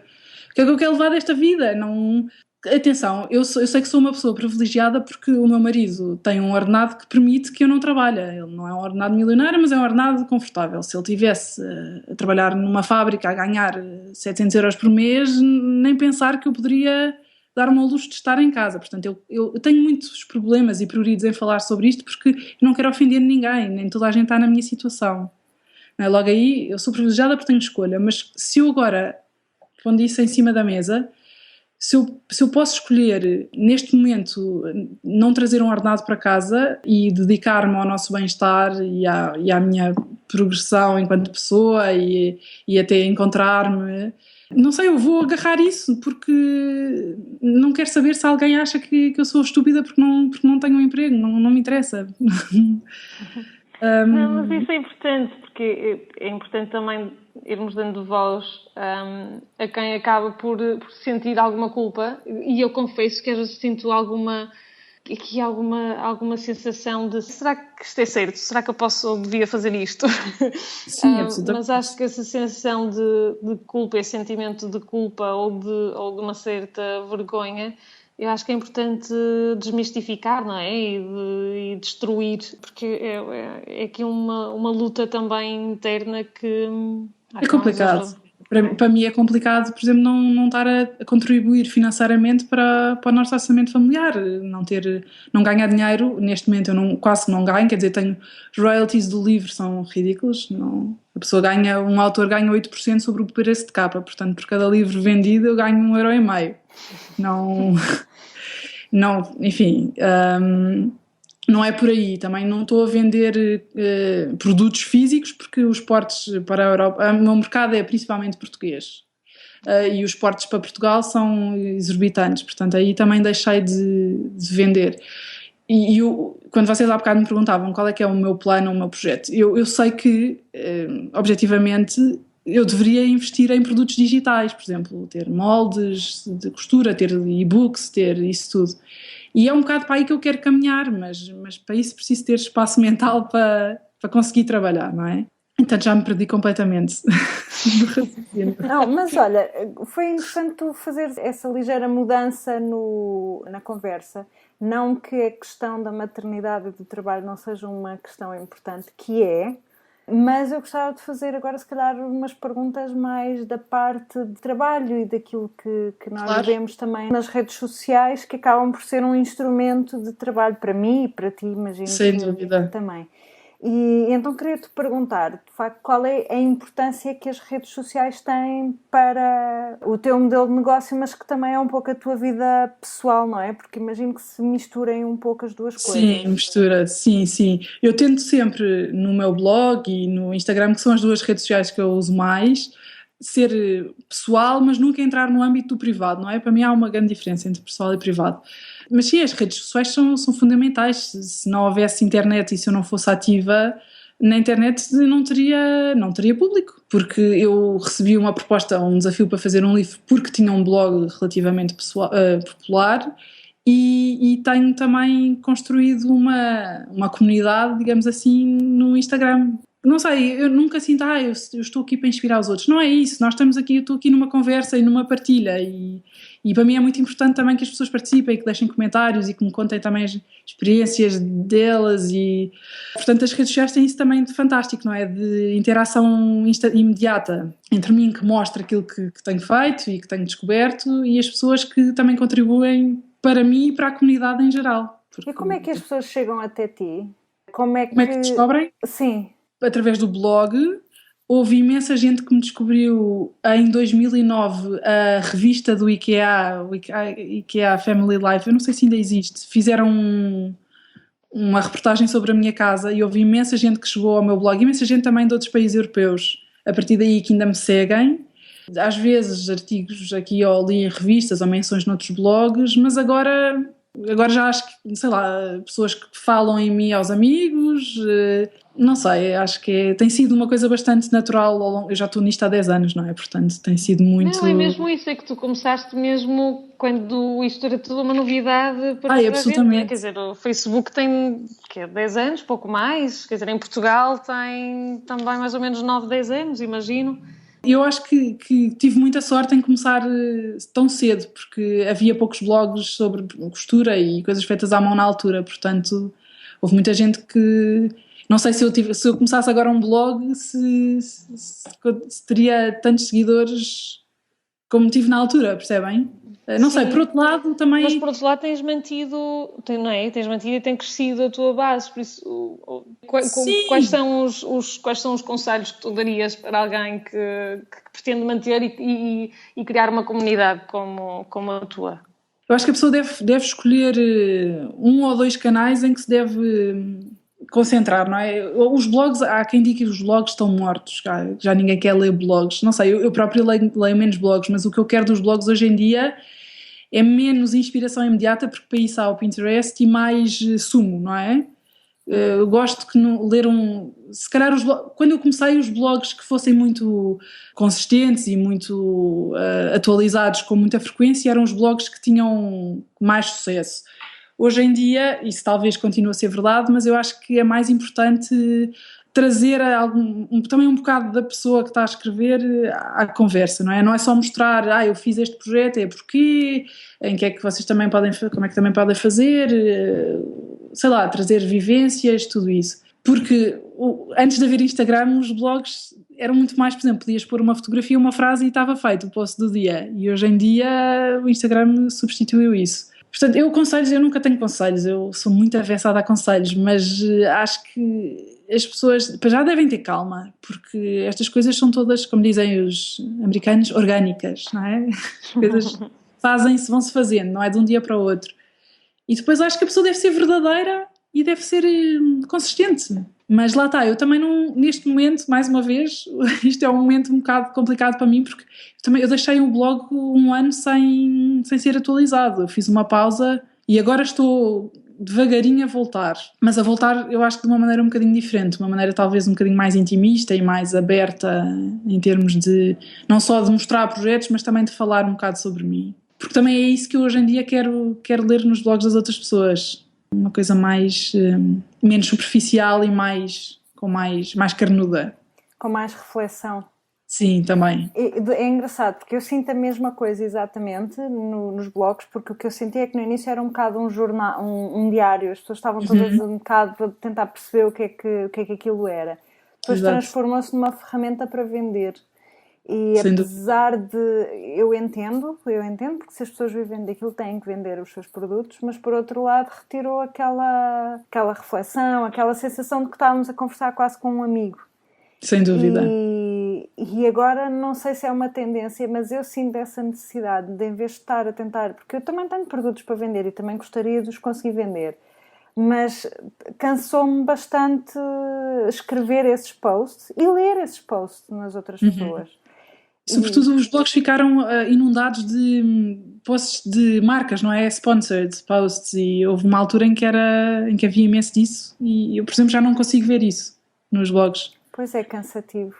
levar desta vida? Não... Atenção, eu sei que sou uma pessoa privilegiada porque o meu marido tem um ordenado que permite que eu não trabalhe. Ele não é um ordenado milionário, mas é um ordenado confortável. Se ele tivesse a trabalhar numa fábrica a ganhar 700 euros por mês, nem pensar que eu poderia dar-me ao luxo de estar em casa. Portanto, eu tenho muitos problemas e prioridades em falar sobre isto porque eu não quero ofender ninguém, nem toda a gente está na minha situação. Não é? Logo aí, eu sou privilegiada porque tenho escolha, mas se eu agora, pondo isso em cima da mesa... Se eu posso escolher, neste momento, não trazer um ordenado para casa e dedicar-me ao nosso bem-estar e à minha progressão enquanto pessoa e até encontrar-me, não sei, eu vou agarrar isso porque não quero saber se alguém acha que eu sou estúpida porque não tenho um emprego, não me interessa. Não, mas isso é importante, porque é importante também irmos dando voz a quem acaba por sentir alguma culpa, e eu confesso que às vezes sinto alguma sensação de será que isto é certo? Será que eu posso ou devia fazer isto? Sim, absolutamente. Mas acho que essa sensação de culpa, esse sentimento de culpa ou de uma certa vergonha, eu acho que é importante desmistificar, não é? E destruir, porque é aqui uma luta também interna que... É complicado. Para mim é complicado, por exemplo, não estar a contribuir financeiramente para o nosso orçamento familiar, não ganhar dinheiro. Neste momento eu quase que não ganho, quer dizer, tenho os royalties do livro são ridículos, um autor ganha 8% sobre o preço de capa, portanto por cada livro vendido eu ganho 1,5€. Enfim, não é por aí. Também não estou a vender produtos físicos porque os portes para a Europa, o meu mercado é principalmente português e os portes para Portugal são exorbitantes, portanto aí também deixei de vender. E quando vocês há bocado me perguntavam qual é que é o meu plano, o meu projeto, eu sei que objetivamente eu deveria investir em produtos digitais, por exemplo, ter moldes de costura, ter e-books, ter isso tudo. E é um bocado para aí que eu quero caminhar, mas para isso preciso ter espaço mental para conseguir trabalhar, não é? Então já me perdi completamente do raciocínio. Não, mas olha, foi interessante tu fazer essa ligeira mudança na conversa. Não que a questão da maternidade e do trabalho não seja uma questão importante, que é, mas eu gostava de fazer agora, se calhar, umas perguntas mais da parte de trabalho e daquilo que nós vemos também nas redes sociais, que acabam por ser um instrumento de trabalho para mim e para ti, imagino. Sem dúvida. Também. E então queria-te perguntar, de facto, qual é a importância que as redes sociais têm para o teu modelo de negócio, mas que também é um pouco a tua vida pessoal, não é? Porque imagino que se misturem um pouco as duas coisas. Sim, mistura, sim. Eu tento sempre no meu blog e no Instagram, que são as duas redes sociais que eu uso mais, ser pessoal, mas nunca entrar no âmbito do privado, não é? Para mim há uma grande diferença entre pessoal e privado. Mas sim, as redes sociais são fundamentais. Se não houvesse internet e se eu não fosse ativa na internet, não teria público. Porque eu recebi uma proposta, um desafio para fazer um livro porque tinha um blog relativamente popular e tenho também construído uma comunidade, digamos assim, no Instagram. Não sei, eu nunca sinto, eu estou aqui para inspirar os outros. Não é isso, nós estamos aqui, eu estou aqui numa conversa e numa partilha e para mim é muito importante também que as pessoas participem, que deixem comentários e que me contem também as experiências delas e, portanto, as redes sociais têm isso também de fantástico, não é? De interação imediata entre mim, que mostra aquilo que tenho feito e que tenho descoberto, e as pessoas que também contribuem para mim e para a comunidade em geral. E como é que as pessoas chegam até ti? Como é que descobrem? Sim. Através do blog. Houve imensa gente que me descobriu em 2009 a revista do IKEA, o IKEA Family Life, eu não sei se ainda existe, fizeram uma reportagem sobre a minha casa e houve imensa gente que chegou ao meu blog, imensa gente também de outros países europeus, a partir daí que ainda me seguem. Às vezes artigos aqui ou ali em revistas ou menções noutros blogs, mas agora já acho que, sei lá, pessoas que falam em mim aos amigos, não sei, acho que tem sido uma coisa bastante natural. Eu já estou nisto há 10 anos, não é? Portanto, tem sido muito... Não, é mesmo isso, é que tu começaste mesmo quando isto era tudo uma novidade para toda absolutamente. A gente. Quer dizer, o Facebook tem 10 anos, pouco mais, quer dizer, em Portugal tem também mais ou menos 9, 10 anos, imagino. Eu acho que tive muita sorte em começar tão cedo, porque havia poucos blogs sobre costura e coisas feitas à mão na altura, portanto houve muita gente que... Não sei se eu começasse agora um blog, se teria tantos seguidores como tive na altura, percebem? Não sei, por outro lado também... Mas por outro lado tens mantido, não é? Tens mantido e tem crescido a tua base, por isso quais são os conselhos que tu darias para alguém que pretende manter e criar uma comunidade como a tua? Eu acho que a pessoa deve escolher um ou dois canais em que se deve concentrar, não é? Os blogs, há quem diga que os blogs estão mortos, já ninguém quer ler blogs, não sei, eu próprio leio menos blogs, mas o que eu quero dos blogs hoje em dia é menos inspiração imediata, porque para isso há o Pinterest, e mais sumo, não é? Eu gosto de ler se calhar quando eu comecei, os blogs que fossem muito consistentes e muito atualizados com muita frequência eram os blogs que tinham mais sucesso. Hoje em dia, isso talvez continue a ser verdade, mas eu acho que é mais importante trazer também um bocado da pessoa que está a escrever à conversa, não é? Não é só mostrar, eu fiz este projeto, é porquê, em que é que vocês também podem, como é que também podem fazer, sei lá, trazer vivências, tudo isso. Porque antes de haver Instagram, os blogs eram muito mais, por exemplo, podias pôr uma fotografia, uma frase e estava feito o post do dia. E hoje em dia o Instagram substituiu isso. Portanto, eu nunca tenho conselhos, eu sou muito avessa a dar conselhos, mas acho que as pessoas já devem ter calma, porque estas coisas são todas, como dizem os americanos, orgânicas, não é? As coisas fazem-se, vão-se fazendo, não é de um dia para o outro. E depois acho que a pessoa deve ser verdadeira e deve ser consistente. Mas lá está, eu também não, neste momento, mais uma vez, isto é um momento um bocado complicado para mim, porque eu deixei o blog um ano sem ser atualizado. Eu fiz uma pausa e agora estou devagarinho a voltar, mas a voltar eu acho que de uma maneira um bocadinho diferente, uma maneira talvez um bocadinho mais intimista e mais aberta em termos de, não só de mostrar projetos, mas também de falar um bocado sobre mim. Porque também é isso que eu hoje em dia quero ler nos blogs das outras pessoas. Uma coisa mais, menos superficial e com mais carnuda. Com mais reflexão. Sim, também. É engraçado, porque eu sinto a mesma coisa exatamente nos blogs, porque o que eu senti é que no início era um bocado um jornal, um diário, as pessoas estavam todas um bocado a tentar perceber o que é que aquilo era. Depois transformou-se numa ferramenta para vender. E apesar de... Eu entendo, porque se as pessoas vivem daquilo têm que vender os seus produtos, mas por outro lado retirou aquela reflexão, aquela sensação de que estávamos a conversar quase com um amigo. Sem dúvida. E agora não sei se é uma tendência, mas eu sinto essa necessidade de, em vez de estar a tentar, porque eu também tenho produtos para vender e também gostaria de os conseguir vender, mas cansou-me bastante escrever esses posts e ler esses posts nas outras pessoas. Sobretudo os blogs ficaram inundados de posts de marcas, não é? Sponsored posts, e houve uma altura em que havia imenso disso e eu, por exemplo, já não consigo ver isso nos blogs. Pois é, cansativo.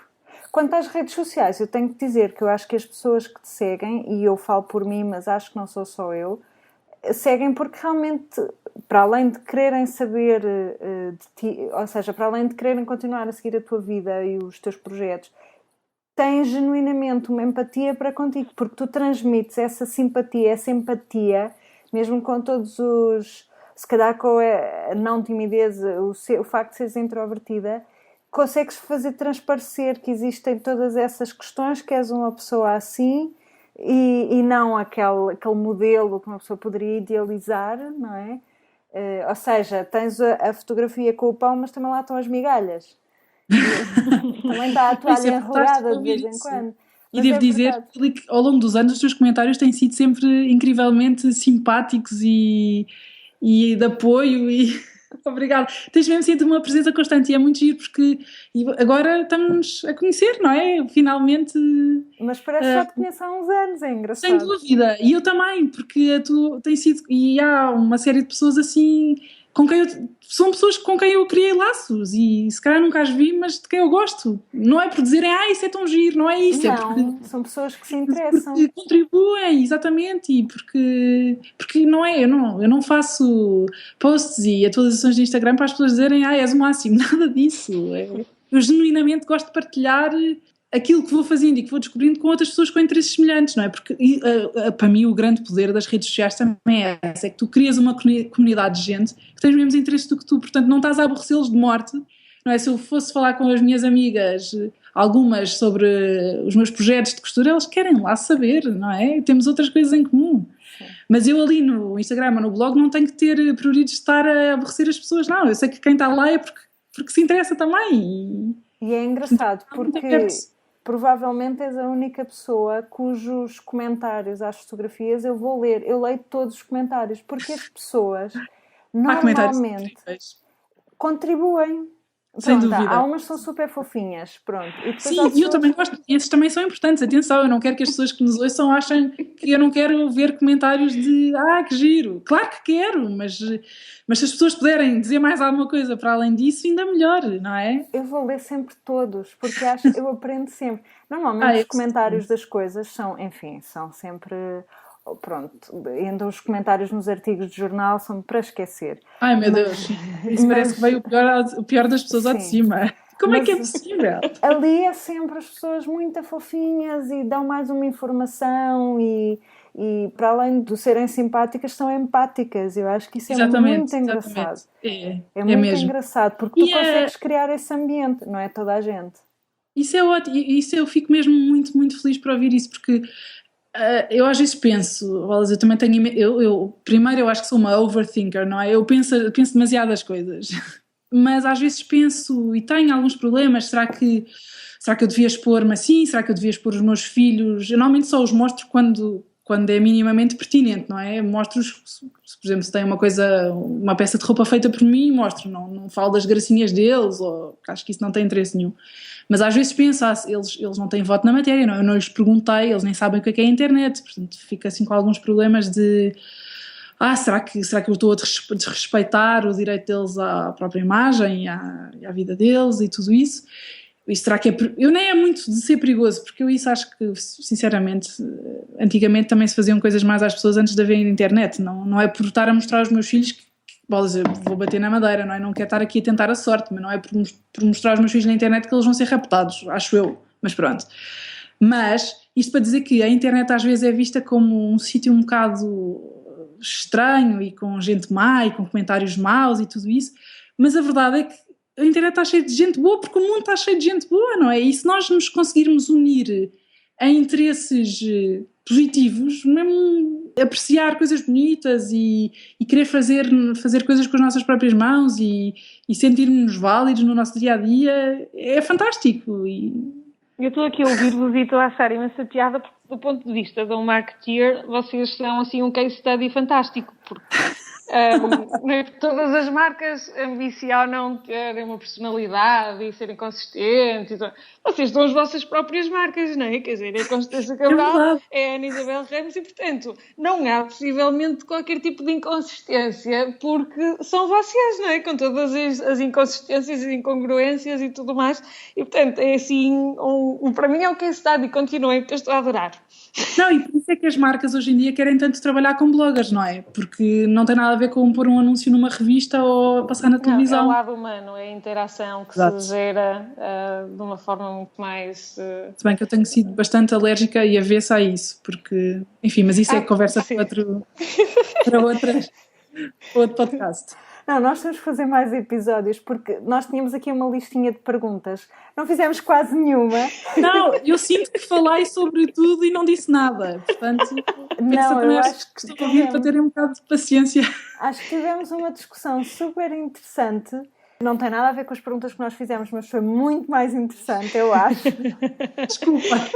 Quanto às redes sociais, eu tenho que dizer que eu acho que as pessoas que te seguem, e eu falo por mim, mas acho que não sou só eu, seguem porque realmente, para além de quererem saber de ti, ou seja, para além de quererem continuar a seguir a tua vida e os teus projetos, têm genuinamente uma empatia para contigo, porque tu transmites essa simpatia, essa empatia, mesmo com todos os... Se calhar com a não timidez, o facto de seres introvertida, consegues fazer transparecer que existem todas essas questões, que és uma pessoa assim e não aquele modelo que uma pessoa poderia idealizar, não é? Ou seja, tens a fotografia com o pão, mas também lá estão as migalhas. Também dá a toalha enrolada de vez em quando. E devo dizer que ao longo dos anos os teus comentários têm sido sempre incrivelmente simpáticos e de apoio e... Obrigada. Tens mesmo sido uma presença constante e é muito giro porque agora estamos a conhecer, não é? Finalmente. Mas parece que já te conheço há uns anos, é engraçado. Sem dúvida. E eu também, porque tu tens sido... E há uma série de pessoas assim... São pessoas com quem eu criei laços e se calhar nunca as vi, mas de quem eu gosto. Não é por dizerem, isso é tão giro, não é isso. Não, é porque, são pessoas que se interessam. Porque contribuem, exatamente, e porque não é, eu não faço posts e atualizações de Instagram para as pessoas dizerem, és o máximo, nada disso. Eu genuinamente gosto de partilhar aquilo que vou fazendo e que vou descobrindo com outras pessoas com interesses semelhantes, não é? Porque para mim o grande poder das redes sociais também é esse, é que tu crias uma comunidade de gente que tem os mesmos interesses do que tu, portanto não estás a aborrecê-los de morte, não é? Se eu fosse falar com as minhas amigas, algumas sobre os meus projetos de costura, elas querem lá saber, não é? Temos outras coisas em comum. Sim. Mas eu ali no Instagram ou no blog não tenho que ter prioridade de estar a aborrecer as pessoas, não, eu sei que quem está lá é porque se interessa também. E é engraçado porque... Provavelmente és a única pessoa cujos comentários às fotografias eu vou ler. Eu leio todos os comentários, porque as pessoas normalmente contribuem. Sem dúvida. Há umas que são super fofinhas, pronto. E sim, e eu também gosto, esses também são importantes, atenção, eu não quero que as pessoas que nos ouçam achem que eu não quero ver comentários de que giro, claro que quero, mas se as pessoas puderem dizer mais alguma coisa para além disso, ainda melhor, não é? Eu vou ler sempre todos, porque eu aprendo sempre. Normalmente os comentários das coisas são sempre... Pronto, ainda os comentários nos artigos de jornal são para esquecer. Ai meu Deus, isso parece que veio o pior das pessoas lá de cima. Como é que é possível? Ali é sempre as pessoas muito fofinhas e dão mais uma informação e para além de serem simpáticas, são empáticas. Eu acho que isso é muito engraçado. É muito mesmo engraçado, porque tu consegues criar esse ambiente, não é toda a gente. Isso é ótimo, isso eu fico mesmo muito, muito feliz por ouvir isso, porque... eu às vezes penso, eu também tenho, primeiro eu acho que sou uma overthinker, não é? Eu penso demasiadas coisas, mas às vezes penso e tenho alguns problemas, será que eu devia expor-me assim, será que eu devia expor os meus filhos? Eu normalmente só os mostro quando é minimamente pertinente, não é? Mostro-os, por exemplo, se tem uma peça de roupa feita por mim, mostro, não falo das gracinhas deles, ou acho que isso não tem interesse nenhum. Mas às vezes penso, eles não têm voto na matéria, não? Eu não lhes perguntei, eles nem sabem o que é a internet, portanto fico assim com alguns problemas de será que eu estou a desrespeitar o direito deles à própria imagem e à vida deles e tudo isso? E será que eu nem é muito de ser perigoso, porque eu isso acho que, sinceramente, antigamente também se faziam coisas mais às pessoas antes de haver internet, não é por estar a mostrar aos meus filhos que vou bater na madeira, não é? Não quero estar aqui a tentar a sorte, mas não é por mostrar aos meus filhos na internet que eles vão ser raptados, acho eu, mas pronto. Mas, isto para dizer que a internet às vezes é vista como um sítio um bocado estranho e com gente má e com comentários maus e tudo isso, mas a verdade é que a internet está cheia de gente boa porque o mundo está cheio de gente boa, não é? E se nós nos conseguirmos unir em interesses positivos, mesmo apreciar coisas bonitas e querer fazer coisas com as nossas próprias mãos e sentirmos válidos no nosso dia-a-dia, é fantástico. Eu estou aqui a ouvir-vos e estou a achar imensa piada porque, do ponto de vista de um marketeer, vocês são assim um case study fantástico, porque todas as marcas ambicionam ter uma personalidade e serem consistentes. Vocês são as vossas próprias marcas, não é? Quer dizer, a Constância Cabral é a Ana Isabel Ramos e, portanto, não há possivelmente qualquer tipo de inconsistência porque são vocês, não é? Com todas as inconsistências e incongruências e tudo mais. E, portanto, é assim, para mim é o case study. Continuem, porque eu estou a adorar. Não, e por isso é que as marcas hoje em dia querem tanto trabalhar com bloggers, não é? Porque não tem nada a ver com pôr um anúncio numa revista ou passar na televisão. É o lado humano, é a interação que se gera de uma forma muito mais... Se bem que eu tenho sido bastante alérgica e avessa a isso, porque... Enfim, mas isso é conversa para outro podcast. Não, nós temos que fazer mais episódios porque nós tínhamos aqui uma listinha de perguntas. Não fizemos quase nenhuma. Não, eu sinto que falei sobre tudo e não disse nada. Portanto, eu acho que estou a vir para terem um bocado de paciência. Acho que tivemos uma discussão super interessante. Não tem nada a ver com as perguntas que nós fizemos, mas foi muito mais interessante, eu acho. Desculpa.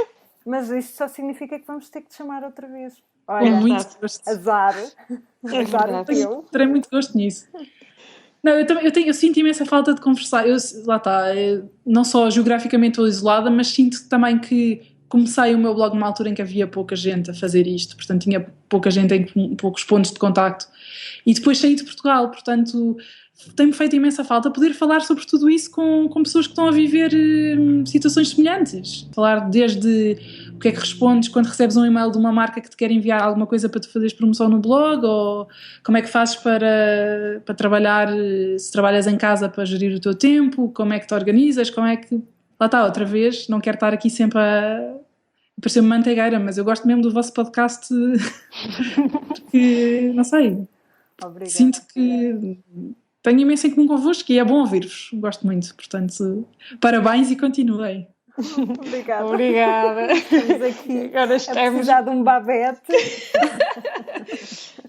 Mas isto só significa que vamos ter que te chamar outra vez. Olha, muito gosto. Azar teu. Terei muito gosto nisso. Não, eu sinto imensa falta de conversar. Lá está, não só geograficamente estou isolada, mas sinto também que comecei o meu blog numa altura em que havia pouca gente a fazer isto, portanto tinha pouca gente em poucos pontos de contacto. E depois saí de Portugal, portanto tem-me feito imensa falta poder falar sobre tudo isso com pessoas que estão a viver situações semelhantes. Falar desde o que é que respondes quando recebes um e-mail de uma marca que te quer enviar alguma coisa para tu fazeres promoção no blog, ou como é que fazes para trabalhar, se trabalhas em casa, para gerir o teu tempo, como é que te organizas, como é que... Lá está, outra vez, não quero estar aqui sempre a parecer-me manteigueira, mas eu gosto mesmo do vosso podcast porque, não sei, Obrigada. Sinto que tenho imenso em comum convosco e é bom ouvir-vos, gosto muito, portanto, parabéns e continuem. Obrigada. Estamos aqui agora a precisar de um babete.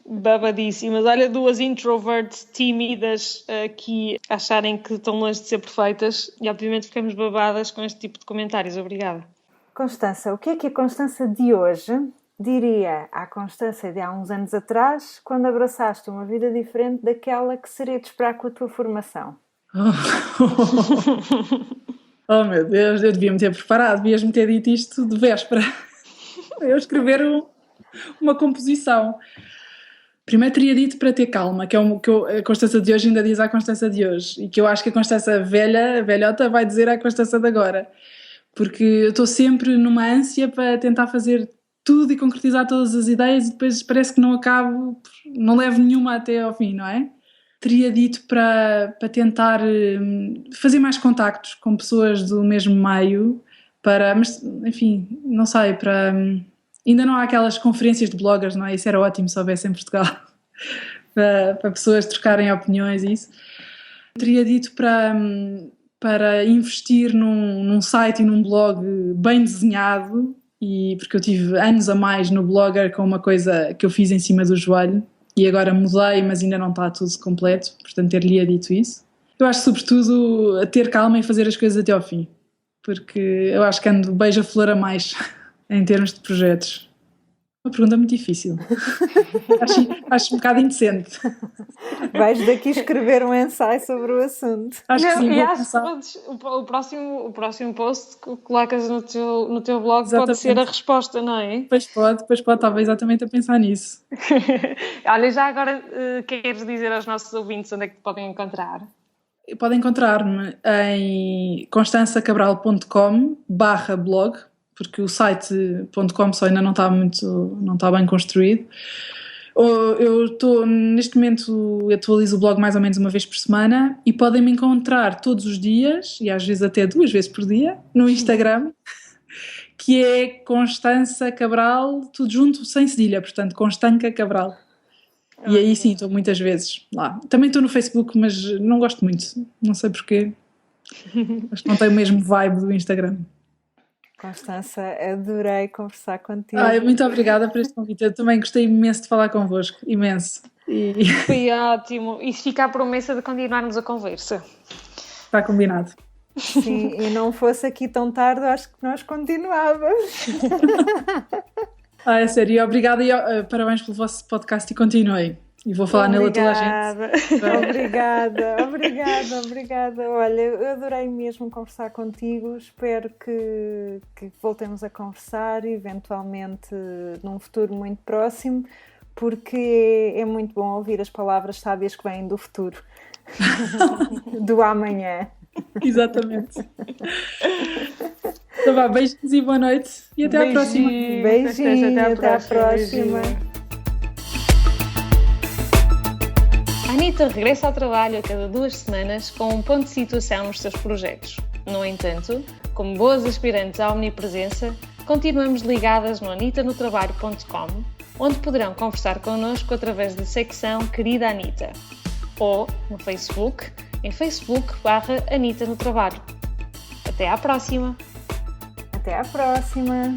Babadíssimas. Olha, duas introverts tímidas que acharem que estão longe de ser perfeitas e obviamente ficamos babadas com este tipo de comentários. Obrigada. Constança, o que é que a Constança de hoje diria à Constança de há uns anos atrás, quando abraçaste uma vida diferente daquela que seria de esperar com a tua formação? Oh meu Deus, eu devia-me ter preparado, devias-me ter dito isto de véspera. Eu escrever uma composição. Primeiro teria dito para ter calma, que é o que a Constança de hoje ainda diz à Constança de hoje, e que eu acho que a Constança velhota, vai dizer à Constança de agora, porque eu estou sempre numa ânsia para tentar fazer tudo e concretizar todas as ideias e depois parece que não acabo, não levo nenhuma até ao fim, não é? Teria dito para tentar fazer mais contactos com pessoas do mesmo meio, mas enfim, não sei, para... Ainda não há aquelas conferências de bloggers, não é? Isso era ótimo se houvesse em Portugal, para pessoas trocarem opiniões e isso. Teria dito para investir num site e num blog bem desenhado, porque eu tive anos a mais no Blogger com uma coisa que eu fiz em cima do joelho e agora mudei, mas ainda não está tudo completo, portanto ter-lhe dito isso. Eu acho sobretudo a ter calma e fazer as coisas até ao fim, porque eu acho que ando beija-flor a mais em termos de projetos. Uma pergunta muito difícil. acho um bocado indecente. Vais daqui escrever um ensaio sobre o assunto. Acho que sim, e acho que o próximo post que colocas no teu blog Exatamente. Pode ser a resposta, não é? Pois pode, estava exatamente a pensar nisso. Olha, já agora queres dizer aos nossos ouvintes onde é que te podem encontrar? Podem encontrar-me em constançacabral.com/blog, porque o site.com só ainda não está bem construído. Eu estou, neste momento, atualizo o blog mais ou menos uma vez por semana e podem me encontrar todos os dias, e às vezes até 2 vezes por dia, no Instagram, que é Constança Cabral, tudo junto, sem cedilha, portanto, Constanca Cabral. E aí sim, estou muitas vezes lá. Também estou no Facebook, mas não gosto muito, não sei porquê. Acho que não tem o mesmo vibe do Instagram. Constança, adorei conversar contigo. Muito obrigada por este convite. Eu também gostei imenso de falar convosco, imenso. Foi ótimo. E fica a promessa de continuarmos a conversa. Está combinado. Sim, e não fosse aqui tão tarde, acho que nós continuávamos. É sério. Obrigada e parabéns pelo vosso podcast e continuem. E vou falar nele a toda a gente. Obrigada. Olha, eu adorei mesmo conversar contigo. Espero que voltemos a conversar, eventualmente num futuro muito próximo, porque é muito bom ouvir as palavras sábias que vêm do futuro, do amanhã. Exatamente. Então vá, beijinhos e boa noite. E até à próxima. Beijinhos, até à próxima. A Anitta regressa ao trabalho a cada 2 semanas com um ponto de situação nos seus projetos. No entanto, como boas aspirantes à omnipresença, continuamos ligadas no anitanotrabalho.com, onde poderão conversar connosco através da secção Querida Anitta, ou no Facebook, em facebook.com/Anitta no Trabalho. Até à próxima! Até à próxima!